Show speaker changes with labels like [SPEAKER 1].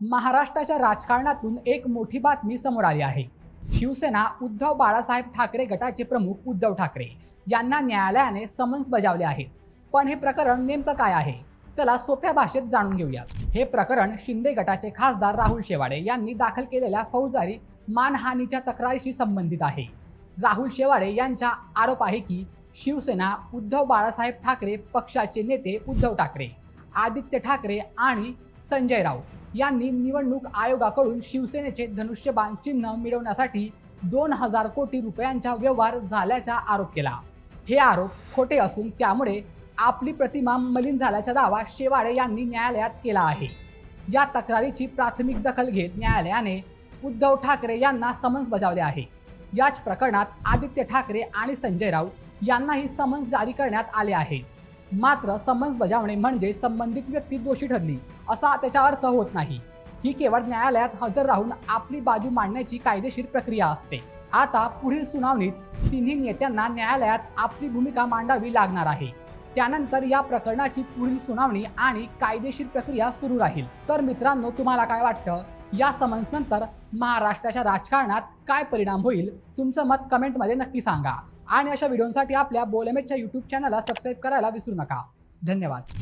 [SPEAKER 1] महाराष्ट्राच्या राजकारणातून एक मोठी बातमी समोर आली आहे। शिवसेना उद्धव बाळासाहेब ठाकरे गटाचे प्रमुख उद्धव ठाकरे यांना न्यायालयाने समन्स बजावले आहे। पण हे प्रकरण नेमकं काय आहे? चला सोप्या भाषेत जाणून घेऊया। हे प्रकरण शिंदे गटाचे खासदार राहुल शेवाडे यांनी दाखल केलेल्या फौजदारी मानहानीच्या तक्रारीशी संबंधित आहे। राहुल शेवाडे यांचा आरोप आहे की शिवसेना उद्धव बाळासाहेब ठाकरे पक्षाचे नेते उद्धव ठाकरे, आदित्य ठाकरे आणि संजय राऊत यांनी निवडणूक आयोगाकडून शिवसेनेचे धनुष्यबाण चिन्ह मिळवण्यासाठी 2000 कोटी रुपयांचा व्यवहार झाल्याचा आरोप केला। हे आरोप खोटे असून त्यामुळे आपली प्रतिमा मलिन झाल्याचा दावा शेवाडे यांनी न्यायालयात केला आहे। या तक्रारीची प्राथमिक दखल घेत न्यायालयाने उद्धव ठाकरे यांना समन्स बजावले आहे। याच प्रकरणात आदित्य ठाकरे आणि संजय राऊत यांनाही समन्स जारी करण्यात आले आहे। मात्र समन्स बजावणे म्हणजे संबंधित व्यक्ती दोषी ठरली असा त्याचा अर्थ होत नाही। ही केवळ न्यायालयात हजर राहून आपली बाजू मांडण्याची कायदेशीर प्रक्रिया असते। आता पुढील सुनावणीत तिन्ही नेत्यांना न्यायालयात आपली भूमिका मांडावी लागणार आहे। त्यानंतर या प्रकरणाची पुढील सुनावणी आणि कायदेशीर प्रक्रिया सुरू राहील। तर मित्रांनो, तुम्हाला काय वाटतं? या समन्स नंतर महाराष्ट्राच्या राजकारणात काय परिणाम होईल? तुमचं मत कमेंटमध्ये नक्की सांगा आणि अशा व्हिडिओसाठी आपल्या बोलमेटच्या YouTube चॅनलला सबस्क्राईब करायला विसरू नका। धन्यवाद।